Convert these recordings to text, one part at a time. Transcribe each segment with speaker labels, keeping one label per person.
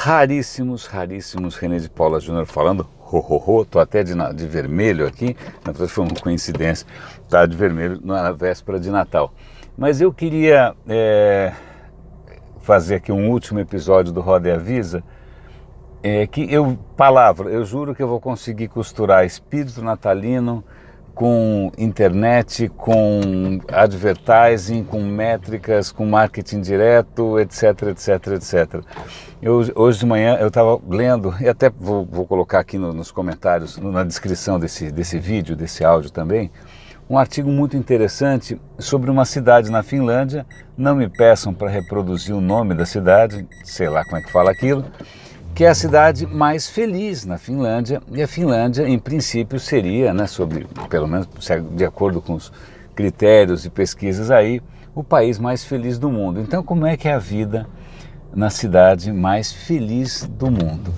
Speaker 1: Raríssimos, René de Paula Júnior falando, tô até de vermelho aqui, na verdade foi uma coincidência, tá de vermelho na véspera de Natal. Mas eu queria fazer aqui um último episódio do Roda e Avisa, eu juro que eu vou conseguir costurar espírito natalino com internet, com advertising, com métricas, com marketing direto, etc. Hoje de manhã eu estava lendo, e até vou colocar aqui nos comentários, na descrição desse vídeo, desse áudio também, um artigo muito interessante sobre uma cidade na Finlândia. Não me peçam para reproduzir o nome da cidade, sei lá como é que fala aquilo, que é a cidade mais feliz na Finlândia, e a Finlândia, em princípio, seria, pelo menos de acordo com os critérios e pesquisas aí, o país mais feliz do mundo. Então, como é que é a vida na cidade mais feliz do mundo?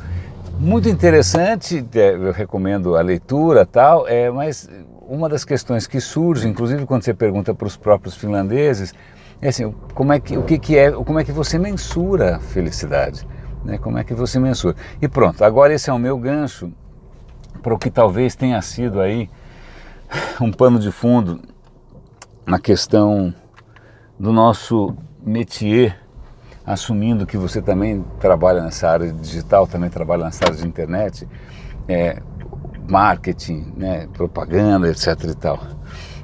Speaker 1: Muito interessante, eu recomendo a leitura tal, mas uma das questões que surge, inclusive quando você pergunta para os próprios finlandeses, é assim, como é que você mensura a felicidade? Como é que você mensura? E pronto, agora esse é o meu gancho para o que talvez tenha sido aí um pano de fundo na questão do nosso métier, assumindo que você também trabalha nessa área digital, também trabalha nessa área de internet, marketing, propaganda, etc. e tal.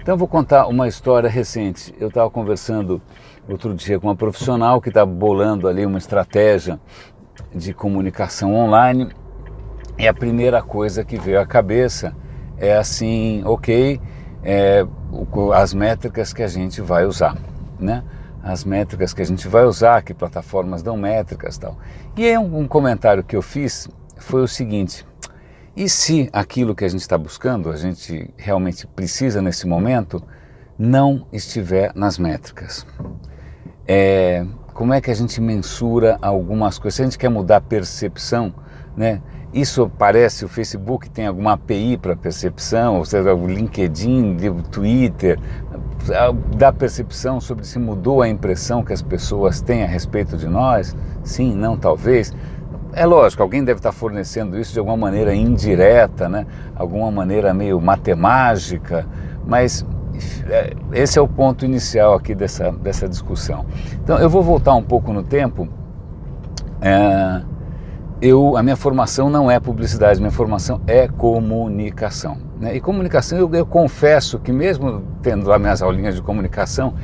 Speaker 1: Então eu vou contar uma história recente. Eu estava conversando outro dia com uma profissional que estava bolando ali uma estratégia de comunicação online, e a primeira coisa que veio à cabeça é assim, as métricas que a gente vai usar, as métricas que a gente vai usar, que plataformas dão métricas e tal. E aí um comentário que eu fiz foi o seguinte: e se aquilo que a gente está buscando, a gente realmente precisa nesse momento, não estiver nas métricas? Como é que a gente mensura algumas coisas? Se a gente quer mudar a percepção, isso parece, o Facebook tem alguma API para percepção, ou seja, o LinkedIn, o Twitter, dá percepção sobre se mudou a impressão que as pessoas têm a respeito de nós? Sim, não, talvez. É lógico, alguém deve estar fornecendo isso de alguma maneira indireta, alguma maneira meio matemática, mas esse é o ponto inicial aqui dessa discussão. Então eu vou voltar um pouco no tempo. A minha formação não é publicidade, minha formação é comunicação. E comunicação, eu confesso que mesmo tendo lá minhas aulinhas de comunicação,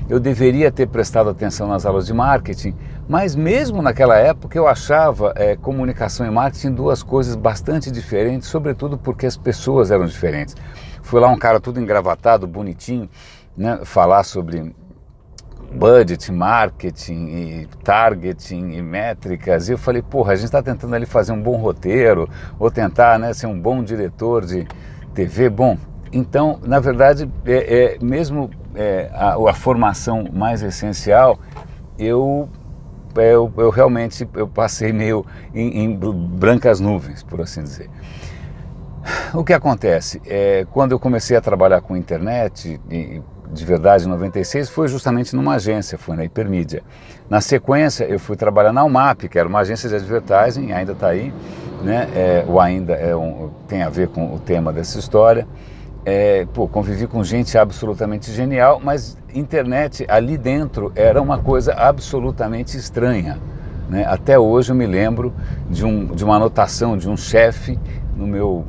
Speaker 1: eu deveria ter prestado atenção nas aulas de marketing, mas mesmo naquela época eu achava comunicação e marketing duas coisas bastante diferentes, sobretudo porque as pessoas eram diferentes. Fui lá um cara tudo engravatado, bonitinho, falar sobre budget, marketing e targeting e métricas, e eu falei, a gente está tentando ali fazer um bom roteiro, ou tentar ser um bom diretor de TV. Bom, então, na verdade, mesmo a formação mais essencial, eu realmente passei meio em brancas nuvens, por assim dizer. O que acontece? Quando eu comecei a trabalhar com internet, de verdade, em 96, foi justamente numa agência, foi na Hipermídia. Na sequência, eu fui trabalhar na UMAP, que era uma agência de advertising, ainda está aí, tem a ver com o tema dessa história. Convivi com gente absolutamente genial, mas internet ali dentro era uma coisa absolutamente estranha. Até hoje eu me lembro de uma anotação de um chefe eu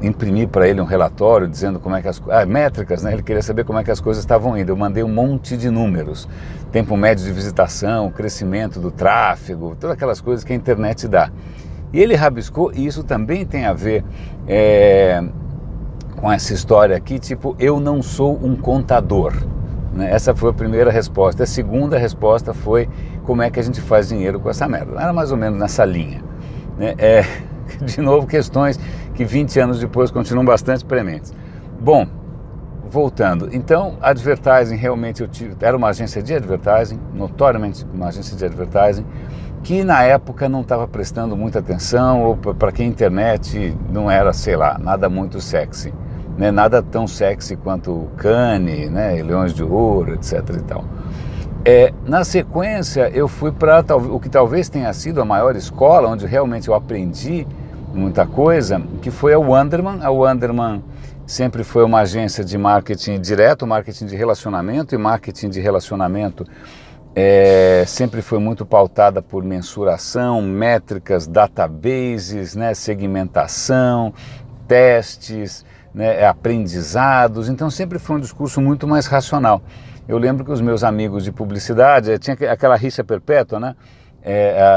Speaker 1: imprimi para ele um relatório dizendo como é que métricas, ele queria saber como é que as coisas estavam indo. Eu mandei um monte de números, tempo médio de visitação, crescimento do tráfego, todas aquelas coisas que a internet dá. E ele rabiscou, e isso também tem a ver com essa história aqui, tipo, eu não sou um contador. Essa foi a primeira resposta. A segunda resposta foi, como é que a gente faz dinheiro com essa merda? Era mais ou menos nessa linha. De novo, questões que 20 anos depois continuam bastante prementes. Bom, voltando. Então, advertising, realmente era uma agência de advertising, notoriamente uma agência de advertising, que na época não estava prestando muita atenção, ou para quem a internet não era, sei lá, nada muito sexy. Nada tão sexy quanto Cannes, e Leões de Ouro, etc. e tal. Na sequência, eu fui para o que talvez tenha sido a maior escola, onde realmente eu aprendi muita coisa, que foi a Wunderman. A Wunderman sempre foi uma agência de marketing direto, marketing de relacionamento, e marketing de relacionamento sempre foi muito pautada por mensuração, métricas, databases, né, segmentação, testes, né, aprendizados. Então sempre foi um discurso muito mais racional. Eu lembro que os meus amigos de publicidade, tinha aquela rixa perpétua, né?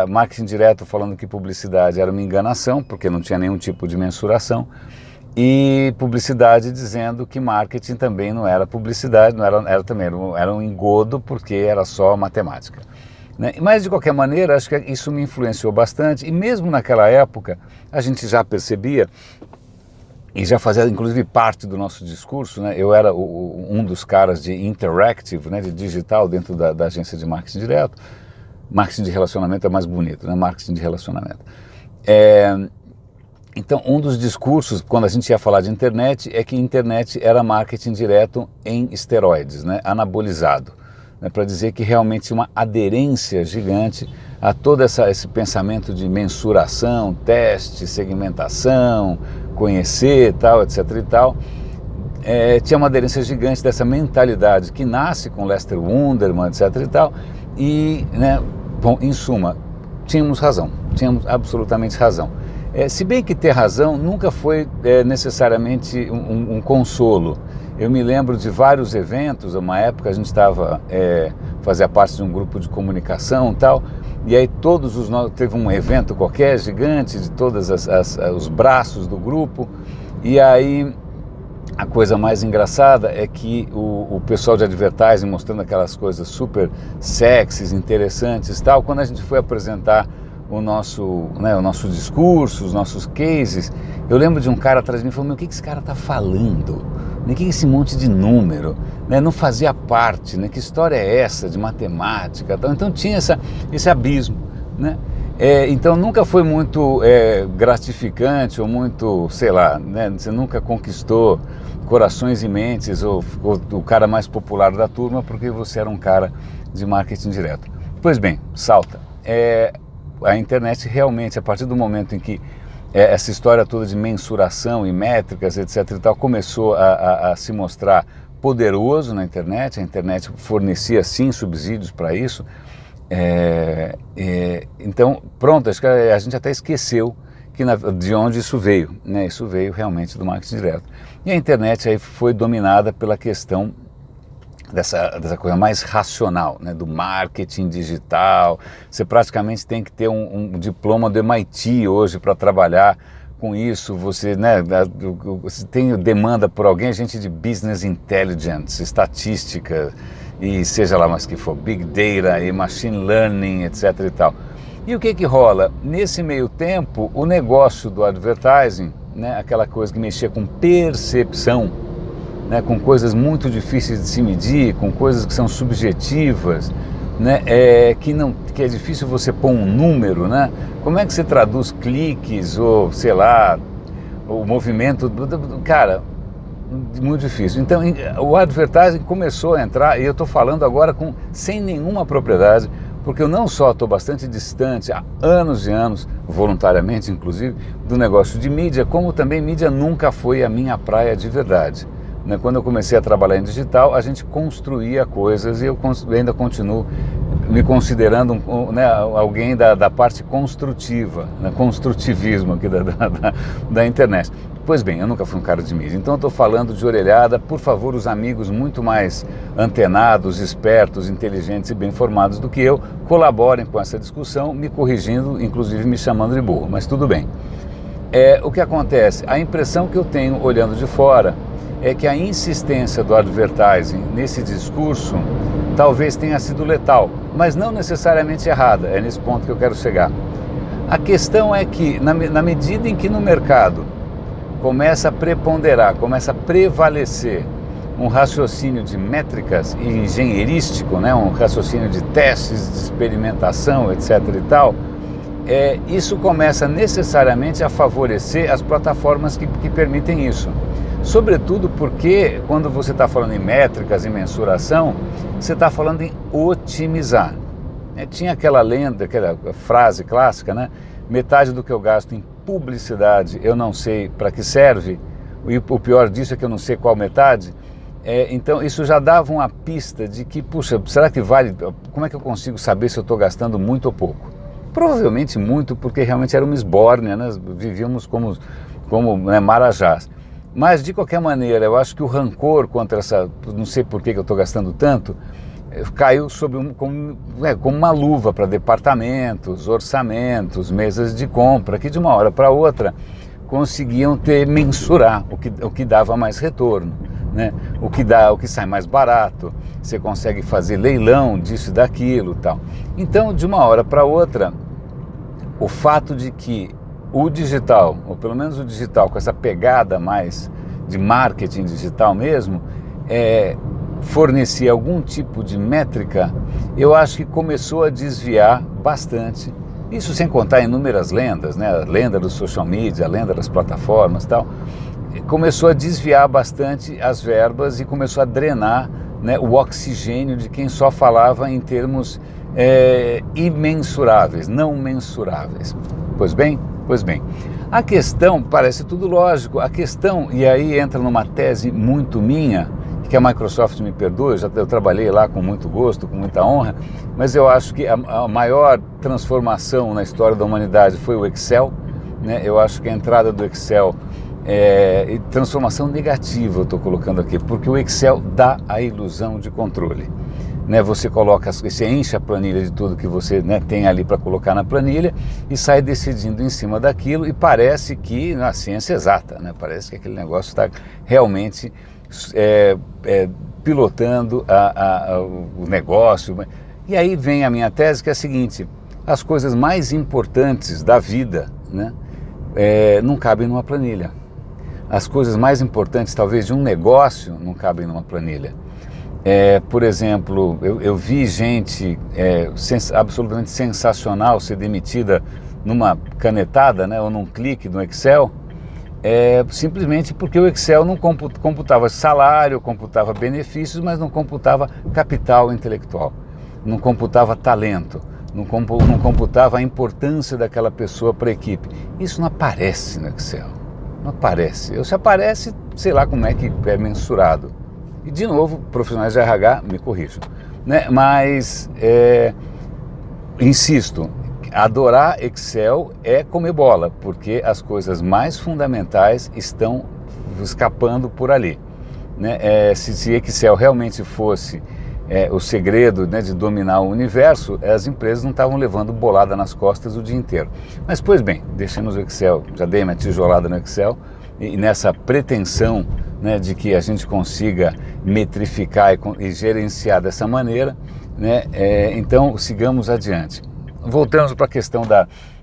Speaker 1: Marketing direto falando que publicidade era uma enganação, porque não tinha nenhum tipo de mensuração, e publicidade dizendo que marketing também não era publicidade, era um engodo, porque era só matemática, né? Mas de qualquer maneira, acho que isso me influenciou bastante, e mesmo naquela época a gente já percebia, e já fazia inclusive parte do nosso discurso, né? Eu era um dos caras de interactive, né, de digital dentro da agência de marketing direto. Marketing de relacionamento é mais bonito, né? Marketing de relacionamento. Então, um dos discursos, quando a gente ia falar de internet, é que internet era marketing direto em esteroides, né? Anabolizado, né? Para dizer que realmente tinha uma aderência gigante a todo esse pensamento de mensuração, teste, segmentação, conhecer, tal, etc. e tal. Tinha uma aderência gigante dessa mentalidade que nasce com Lester Wunderman, etc. e tal. E, né, bom, em suma, tínhamos razão, tínhamos absolutamente razão. Se bem que ter razão nunca foi necessariamente um consolo. Eu me lembro de vários eventos, uma época a gente fazia parte de um grupo de comunicação e tal, e aí teve um evento qualquer, gigante, de todos os braços do grupo, e aí a coisa mais engraçada é que o pessoal de advertising mostrando aquelas coisas super sexys, interessantes e tal, quando a gente foi apresentar o nosso discurso, os nossos cases, eu lembro de um cara atrás de mim falando: o que esse cara está falando? O que esse monte de número? Né? Não fazia parte, né? Que história é essa de matemática? Então tinha esse abismo, né? Então nunca foi muito gratificante ou muito, sei lá, né? Você nunca conquistou corações e mentes ou ficou o cara mais popular da turma porque você era um cara de marketing direto. Pois bem, salta. A internet realmente, a partir do momento em que essa história toda de mensuração e métricas, etc. e tal, começou a se mostrar poderoso na internet. A internet fornecia sim subsídios para isso. Então, pronto, acho que a gente até esqueceu de onde isso veio, né? Isso veio realmente do marketing direto. E a internet aí foi dominada pela questão dessa coisa mais racional, né? Do marketing digital. Você praticamente tem que ter um diploma do MIT hoje para trabalhar com isso. Você, né, você tem demanda por alguém, gente de business intelligence, estatística, e seja lá mais que for, big data e machine learning, etc. e tal. E o que rola? Nesse meio tempo, o negócio do advertising, né, aquela coisa que mexia com percepção, né, com coisas muito difíceis de se medir, com coisas que são subjetivas, né, que é difícil você pôr um número, né? Como é que você traduz cliques ou, sei lá, o movimento cara, muito difícil. Então o advertising começou a entrar, e eu estou falando agora sem nenhuma propriedade, porque eu não só estou bastante distante, há anos e anos, voluntariamente inclusive, do negócio de mídia, como também mídia nunca foi a minha praia de verdade. Quando eu comecei a trabalhar em digital, a gente construía coisas, e eu ainda continuo me considerando alguém da parte construtiva, construtivismo aqui da internet. Pois bem, eu nunca fui um cara de mídia, então eu estou falando de orelhada. Por favor, os amigos muito mais antenados, espertos, inteligentes e bem informados do que eu, colaborem com essa discussão, me corrigindo, inclusive me chamando de burro, mas tudo bem. O que acontece? A impressão que eu tenho olhando de fora é que a insistência do advertising nesse discurso talvez tenha sido letal, mas não necessariamente errada. É nesse ponto que eu quero chegar. A questão é que, na medida em que no mercado começa a preponderar, começa a prevalecer um raciocínio de métricas e engenheirístico, né? Um raciocínio de testes, de experimentação, etc. e tal, isso começa necessariamente a favorecer as plataformas que permitem isso. Sobretudo porque quando você está falando em métricas e mensuração, você está falando em otimizar. Tinha aquela lenda, aquela frase clássica, né? Metade do que eu gasto em publicidade eu não sei para que serve, e o pior disso é que eu não sei qual metade. Então isso já dava uma pista de que, puxa, será que vale? Como é que eu consigo saber se eu estou gastando muito ou pouco? Provavelmente muito, porque realmente era uma esbórnia, né? Vivíamos como né, marajás. Mas de qualquer maneira, eu acho que o rancor contra essa, não sei por que eu estou gastando tanto, caiu como uma luva para departamentos, orçamentos, mesas de compra, que de uma hora para outra conseguiam mensurar o que dava mais retorno, né? O que sai mais barato, você consegue fazer leilão disso e daquilo e tal. Então, de uma hora para outra, o fato de que o digital, ou pelo menos o digital com essa pegada mais de marketing digital mesmo, fornecia algum tipo de métrica, eu acho que começou a desviar bastante. Isso sem contar inúmeras lendas, né? A lenda do social media, a lenda das plataformas e tal. Começou a desviar bastante as verbas e começou a drenar, né, o oxigênio de quem só falava em termos imensuráveis, não mensuráveis. Pois bem, a questão, parece tudo lógico, a questão, e aí entra numa tese muito minha, que a Microsoft me perdoe, eu trabalhei lá com muito gosto, com muita honra, mas eu acho que a maior transformação na história da humanidade foi o Excel, né? Eu acho que a entrada do Excel transformação negativa, eu estou colocando aqui, porque o Excel dá a ilusão de controle. Né, você enche a planilha de tudo que você, né, tem ali para colocar na planilha e sai decidindo em cima daquilo, e parece que na ciência exata, né, parece que aquele negócio está realmente pilotando o negócio. E aí vem a minha tese, que é a seguinte: as coisas mais importantes da vida, né, não cabem numa planilha. As coisas mais importantes, talvez, de um negócio não cabem numa planilha. Por exemplo, eu vi gente absolutamente sensacional ser demitida numa canetada, né, ou num clique no Excel, simplesmente porque o Excel não computava salário, computava benefícios, mas não computava capital intelectual, não computava talento, não computava a importância daquela pessoa para a equipe. Isso não aparece no Excel, não aparece. Se aparece, sei lá como é que é mensurado. E, de novo, profissionais de RH me corrijam, né? Mas, insisto, adorar Excel é comer bola, porque as coisas mais fundamentais estão escapando por ali, né? Se Excel realmente fosse o segredo, né, de dominar o universo, as empresas não estavam levando bolada nas costas o dia inteiro. Mas, pois bem, deixemos o Excel, já dei minha tijolada no Excel, e nessa pretensão, né, de que a gente consiga metrificar e gerenciar dessa maneira, né, então sigamos adiante. Voltamos para a questão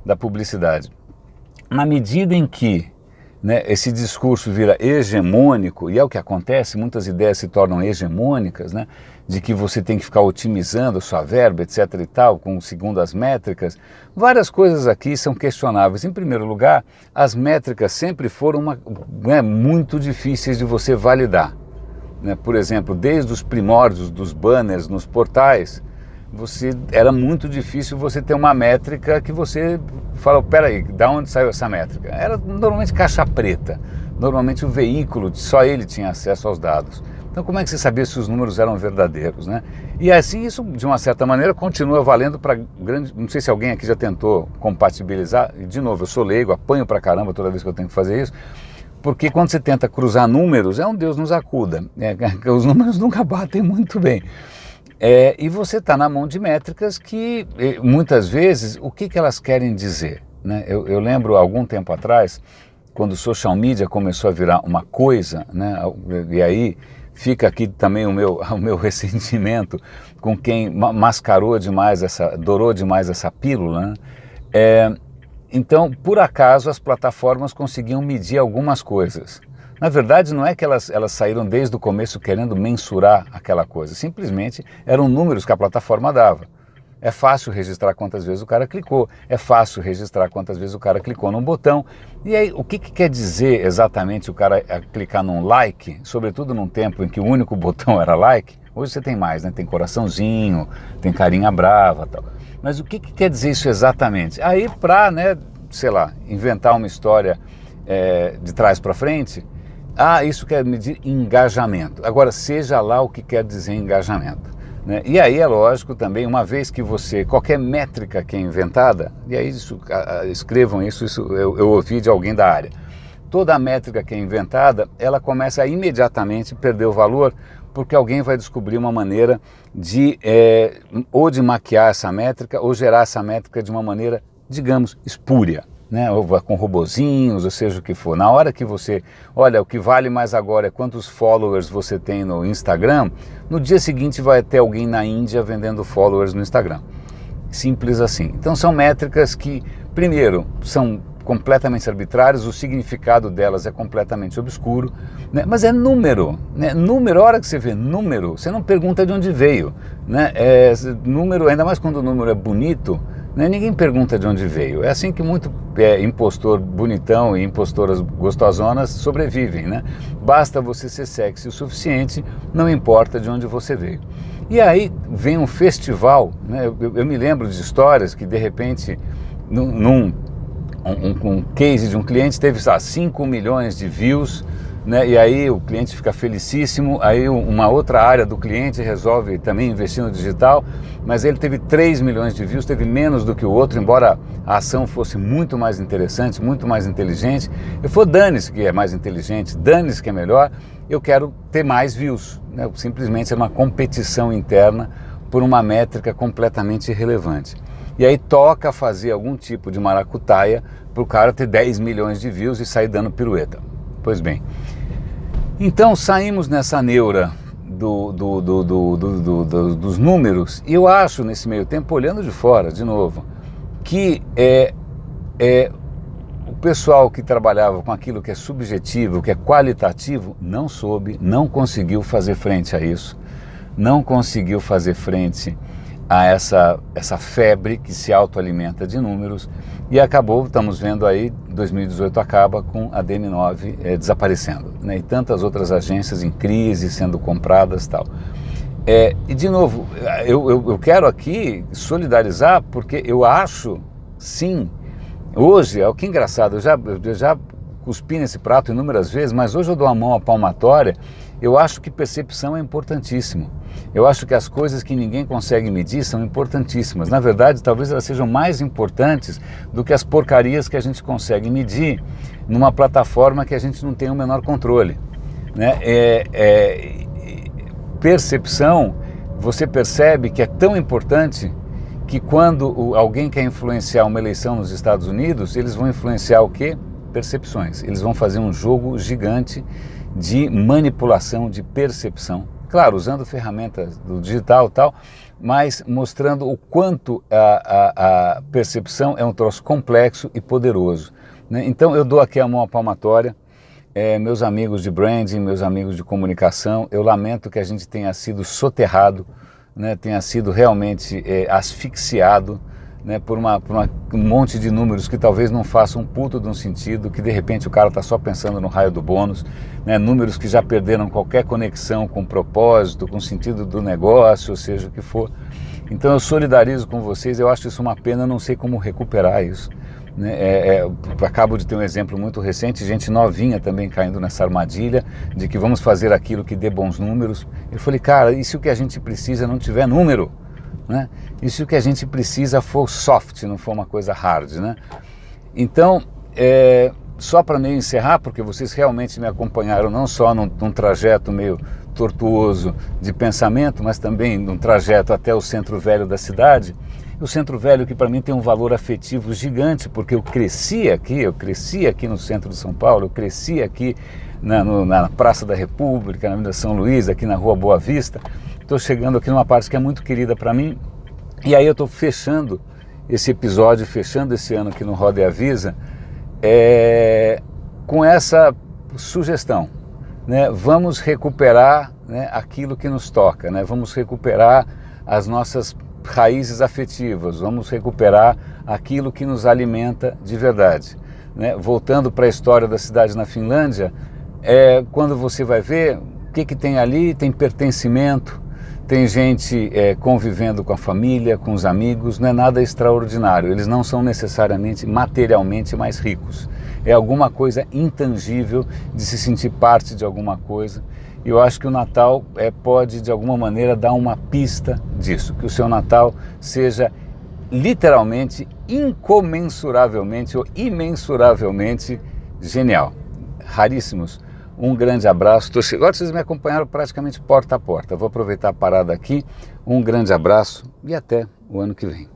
Speaker 1: da publicidade. Na medida em que, né, esse discurso vira hegemônico, e é o que acontece, muitas ideias se tornam hegemônicas, né, de que você tem que ficar otimizando a sua verba, etc. e tal, segundo as métricas. Várias coisas aqui são questionáveis. Em primeiro lugar, as métricas sempre foram muito difíceis de você validar, né? Por exemplo, desde os primórdios dos banners nos portais, era muito difícil você ter uma métrica que você fala, peraí, da onde saiu essa métrica? Era normalmente caixa preta, normalmente o veículo, só ele tinha acesso aos dados. Então como é que você sabia se os números eram verdadeiros, né? E assim isso, de uma certa maneira, continua valendo para grande... Não sei se alguém aqui já tentou compatibilizar, e de novo, eu sou leigo, apanho pra caramba toda vez que eu tenho que fazer isso, porque quando você tenta cruzar números, um Deus nos acuda, os números nunca batem muito bem. E você está na mão de métricas que, muitas vezes, o que elas querem dizer, né? Eu lembro, algum tempo atrás, quando o social media começou a virar uma coisa, né? E aí fica aqui também o meu ressentimento com quem mascarou demais, dourou demais essa pílula, né? Então, por acaso, as plataformas conseguiam medir algumas coisas. Na verdade, não é que elas saíram desde o começo querendo mensurar aquela coisa, simplesmente eram números que a plataforma dava. É fácil registrar quantas vezes o cara clicou, é fácil registrar quantas vezes o cara clicou num botão. E aí, o que quer dizer exatamente o cara clicar num like, sobretudo num tempo em que o único botão era like? Hoje você tem mais, né? Tem coraçãozinho, tem carinha brava e tal. Mas o que quer dizer isso exatamente? Aí, para, né, sei lá, inventar uma história de trás para frente, isso quer medir engajamento. Agora, seja lá o que quer dizer engajamento. Né? E aí é lógico também, uma vez que qualquer métrica que é inventada, e aí escrevam isso eu ouvi de alguém da área, toda a métrica que é inventada, ela começa a imediatamente perder o valor, porque alguém vai descobrir uma maneira ou de maquiar essa métrica, ou gerar essa métrica de uma maneira, digamos, espúria. Né, ou com robozinhos, ou seja o que for. Na hora que olha, o que vale mais agora é quantos followers você tem no Instagram, no dia seguinte vai ter alguém na Índia vendendo followers no Instagram. Simples assim. Então são métricas que, primeiro, são completamente arbitrárias, o significado delas é completamente obscuro, né? Mas é número, né? Número, a hora que você vê número, você não pergunta de onde veio, né? Número, ainda mais quando o número é bonito, né? Ninguém pergunta de onde veio. É assim que muito impostor bonitão e impostoras gostosonas sobrevivem, né? Basta você ser sexy o suficiente, não importa de onde você veio. E aí vem um festival, né? Eu me lembro de histórias que de repente, um case de um cliente teve 5 milhões de views, né? E aí o cliente fica felicíssimo, aí uma outra área do cliente resolve também investir no digital, mas ele teve 3 milhões de views, teve menos do que o outro, embora a ação fosse muito mais interessante, muito mais inteligente. Eu falei, dane-se que é mais inteligente, dane-se que é melhor, eu quero ter mais views, né? Simplesmente é uma competição interna por uma métrica completamente irrelevante. E aí toca fazer algum tipo de maracutaia para o cara ter 10 milhões de views e sair dando pirueta. Pois bem, então saímos nessa neura dos números, e eu acho nesse meio tempo, olhando de fora de novo, que o pessoal que trabalhava com aquilo que é subjetivo, que é qualitativo, não conseguiu fazer frente a isso, não conseguiu fazer frente a essa febre que se autoalimenta de números, e estamos vendo aí, 2018 acaba com a DM9 desaparecendo, né? E tantas outras agências em crise, sendo compradas e tal. E de novo, eu quero aqui solidarizar, porque eu acho, sim, hoje, é o que é engraçado, eu já cuspi nesse prato inúmeras vezes, mas hoje eu dou a mão à palmatória. Eu acho que percepção é importantíssimo. Eu acho que as coisas que ninguém consegue medir são importantíssimas. Na verdade, talvez elas sejam mais importantes do que as porcarias que a gente consegue medir numa plataforma que a gente não tem o menor controle, né? Percepção, você percebe que é tão importante que quando alguém quer influenciar uma eleição nos Estados Unidos, eles vão influenciar o quê? Percepções. Eles vão fazer um jogo gigante de manipulação, de percepção. Claro, usando ferramentas do digital e tal, mas mostrando o quanto a percepção é um troço complexo e poderoso, né? Então eu dou aqui a mão à palmatória, meus amigos de branding, meus amigos de comunicação, eu lamento que a gente tenha sido soterrado, né? Tenha sido realmente asfixiado, né, por um monte de números que talvez não façam um puto de um sentido, que de repente o cara está só pensando no raio do bônus, né, números que já perderam qualquer conexão com o propósito, com o sentido do negócio, ou seja o que for. Então eu solidarizo com vocês, eu acho isso uma pena, não sei como recuperar isso, né? Acabo de ter um exemplo muito recente, gente novinha também caindo nessa armadilha de que vamos fazer aquilo que dê bons números. Eu falei, cara, e se o que a gente precisa não tiver número? Né? E se o que a gente precisa for soft, não for uma coisa hard, né? Então, só para meio encerrar, porque vocês realmente me acompanharam não só num trajeto meio tortuoso de pensamento, mas também num trajeto até o centro velho da cidade. O centro velho que para mim tem um valor afetivo gigante, porque eu cresci aqui no centro de São Paulo, eu cresci aqui na Praça da República, na Avenida São Luís, aqui na Rua Boa Vista. Estou chegando aqui numa parte que é muito querida para mim, e aí eu estou fechando esse episódio, fechando esse ano aqui no Roda e Avisa, com essa sugestão, né? Vamos recuperar, né, aquilo que nos toca, né? Vamos recuperar as nossas raízes afetivas, vamos recuperar aquilo que nos alimenta de verdade, né? Voltando para a história da cidade na Finlândia, quando você vai ver o que tem ali, tem pertencimento, tem gente convivendo com a família, com os amigos, não é nada extraordinário, eles não são necessariamente materialmente mais ricos, é alguma coisa intangível de se sentir parte de alguma coisa. E eu acho que o Natal pode de alguma maneira dar uma pista disso, que o seu Natal seja literalmente, incomensuravelmente ou imensuravelmente genial. Raríssimos. Um grande abraço. Agora vocês me acompanharam praticamente porta a porta. Vou aproveitar a parada aqui. Um grande abraço e até o ano que vem.